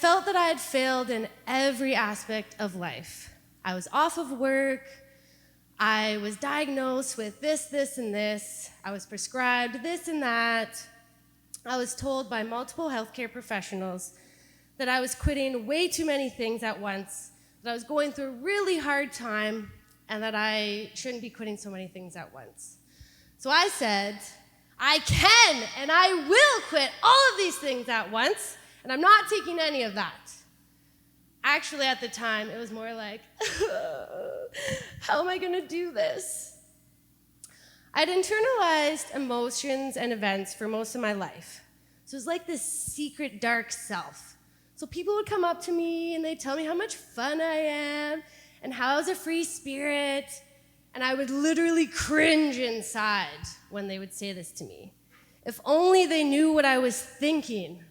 felt that I had failed in every aspect of life. I was off of work. I was diagnosed with this, and this. I was prescribed this and that. I was told by multiple healthcare professionals that I was quitting way too many things at once, that I was going through a really hard time, and that I shouldn't be quitting so many things at once. So I said, I can and I will quit all of these things at once, and I'm not taking any of that. Actually, at the time, it was more like, how am I going to do this? I'd internalized emotions and events for most of my life. So it was like this secret dark self. So people would come up to me and they'd tell me how much fun I am and how I was a free spirit. And I would literally cringe inside when they would say this to me. If only they knew what I was thinking,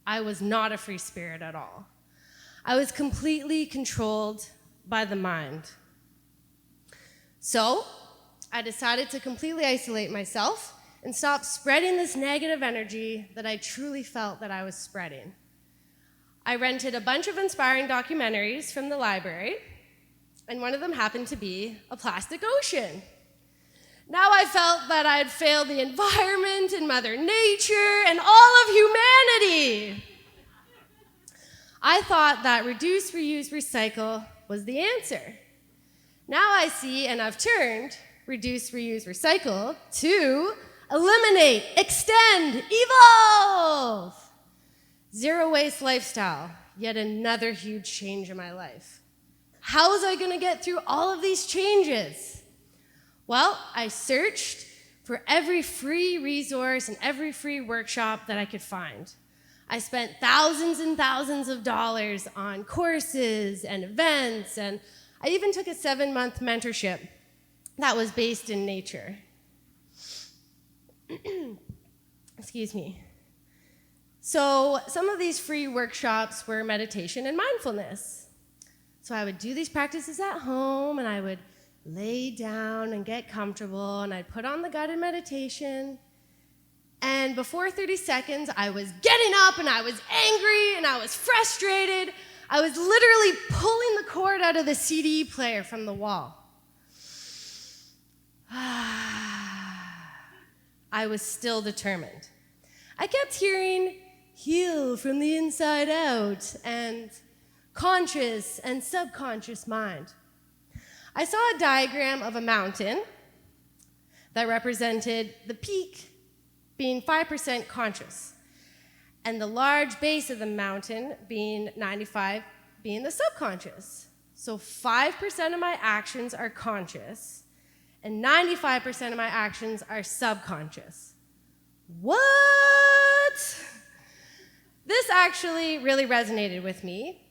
I was not a free spirit at all. I was completely controlled by the mind. So I decided to completely isolate myself and stop spreading this negative energy that I truly felt that I was spreading. I rented a bunch of inspiring documentaries from the library, and one of them happened to be a plastic ocean. Now I felt that I had failed the environment and Mother Nature and all of humanity. I thought that reduce, reuse, recycle was the answer. Now I see, and I've turned reduce, reuse, recycle to eliminate, extend, evolve. Zero waste lifestyle, yet another huge change in my life. How was I going to get through all of these changes? Well, I searched for every free resource and every free workshop that I could find. I spent thousands and thousands of dollars on courses and events, and I even took a 7-month mentorship that was based in nature. Excuse me. So some of these free workshops were meditation and mindfulness. So I would do these practices at home, and I would lay down and get comfortable, and I'd put on the guided meditation. And before 30 seconds, I was getting up, and I was angry, and I was frustrated. I was literally pulling the cord out of the CD player from the wall. I was still determined. I kept hearing, heal from the inside out, and conscious and subconscious mind. I saw a diagram of a mountain that represented the peak being 5% conscious, and the large base of the mountain being 95, being the subconscious. So 5% of my actions are conscious, and 95% of my actions are subconscious. What? This actually really resonated with me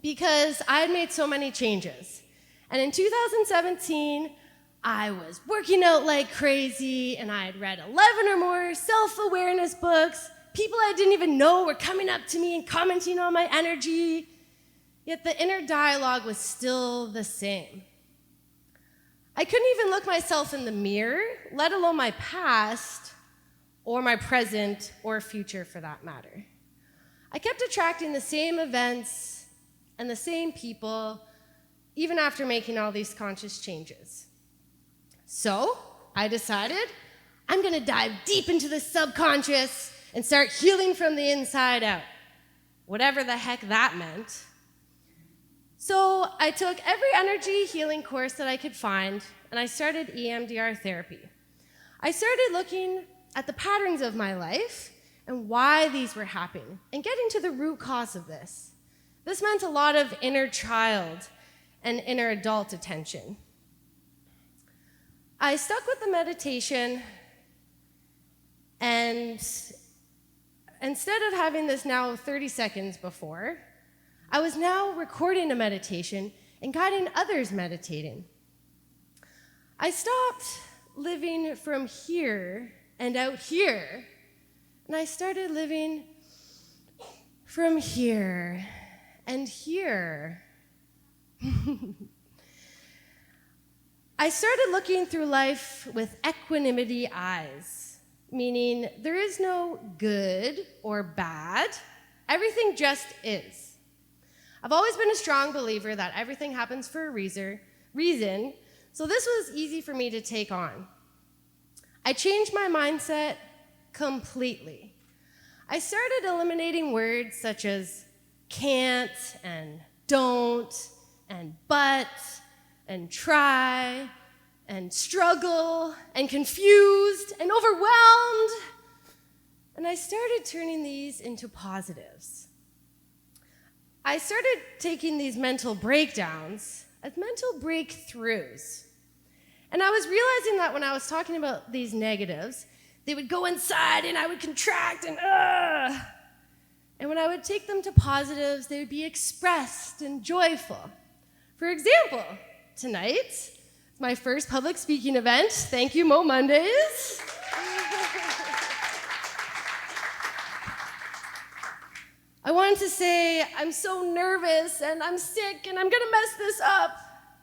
because I had made so many changes. And in 2017, I was working out like crazy, and I had read 11 or more self-awareness books. People I didn't even know were coming up to me and commenting on my energy, yet the inner dialogue was still the same. I couldn't even look myself in the mirror, let alone my past, or my present, or future for that matter. I kept attracting the same events and the same people, even after making all these conscious changes. So I decided I'm going to dive deep into the subconscious and start healing from the inside out, whatever the heck that meant. So I took every energy healing course that I could find, and I started EMDR therapy. I started looking at the patterns of my life and why these were happening, and getting to the root cause of this. This meant a lot of inner child and inner adult attention. I stuck with the meditation, and instead of having this now 30 seconds before, I was now recording a meditation and guiding others meditating. I stopped living from here and out here, and I started living from here and here. I started looking through life with equanimity eyes, meaning there is no good or bad, Everything just is. I've always been a strong believer that everything happens for a reason, so this was easy for me to take on. I changed my mindset completely. I started eliminating words such as can't and don't and but and try and struggle and confused and overwhelmed. And I started turning these into positives. I started taking these mental breakdowns as mental breakthroughs. And I was realizing that when I was talking about these negatives, they would go inside and I would contract and And when I would take them to positives, they would be expressed and joyful. For example, tonight, it's my first public speaking event. Thank you, MoMondays. I wanted to say, I'm so nervous and I'm sick and I'm gonna mess this up.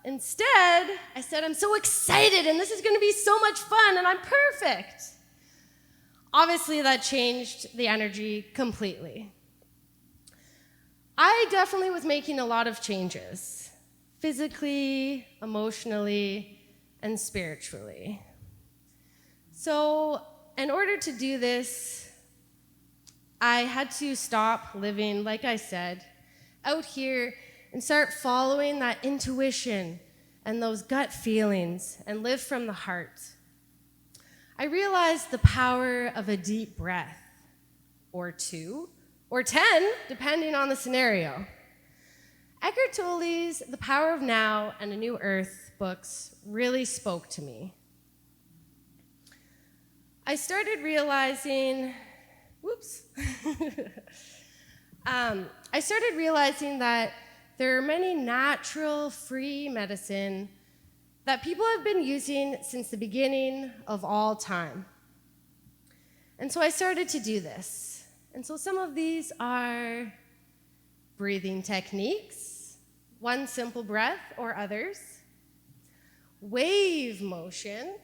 Instead, I said, I'm so excited and this is gonna be so much fun and I'm perfect. Obviously, that changed the energy completely. I definitely was making a lot of changes, physically, emotionally, and spiritually. So, in order to do this, I had to stop living, like I said, out here and start following that intuition and those gut feelings and live from the heart. I realized the power of a deep breath, or 2, or 10, depending on the scenario. Eckhart Tolle's The Power of Now and A New Earth books really spoke to me. I started realizing that there are many natural, free medicine that people have been using since the beginning of all time. And so I started to do this. And so some of these are breathing techniques, one simple breath or others, wave motion,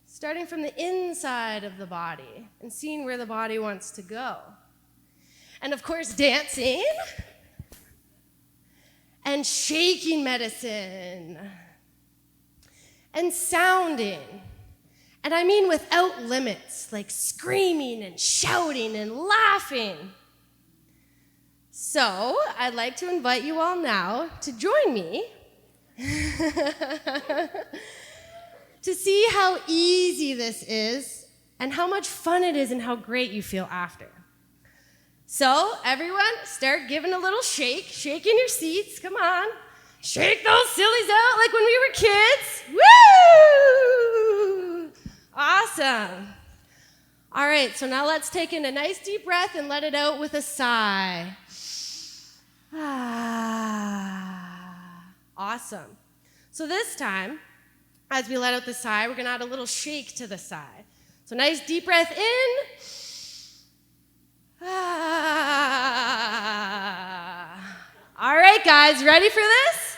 starting from the inside of the body and seeing where the body wants to go. And of course, dancing and shaking medicine and sounding. And I mean without limits, like screaming and shouting and laughing. So I'd like to invite you all now to join me to see how easy this is and how much fun it is and how great you feel after. So everyone, start giving a little shake, shake in your seats, come on. Shake those sillies out like when we were kids. Woo! Awesome. All right, so now let's take in a nice deep breath and let it out with a sigh. Awesome. So this time, as we let out the sigh, we're gonna add a little shake to the sigh. So nice deep breath in. All right, guys, ready for this?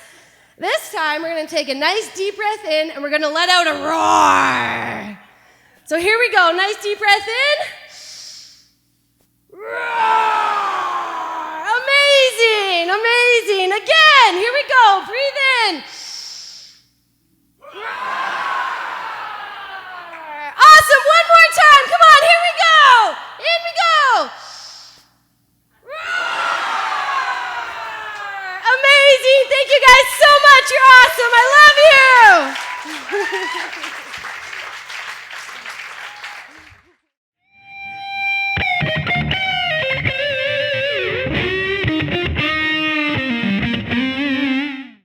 This time, we're gonna take a nice deep breath in and we're gonna let out a roar. So here we go, nice deep breath in. Roar! Amazing, amazing. Again, here we go, breathe in. Awesome, one more time, come on, here we go. In we go. Amazing, thank you guys so much, you're awesome, I love you.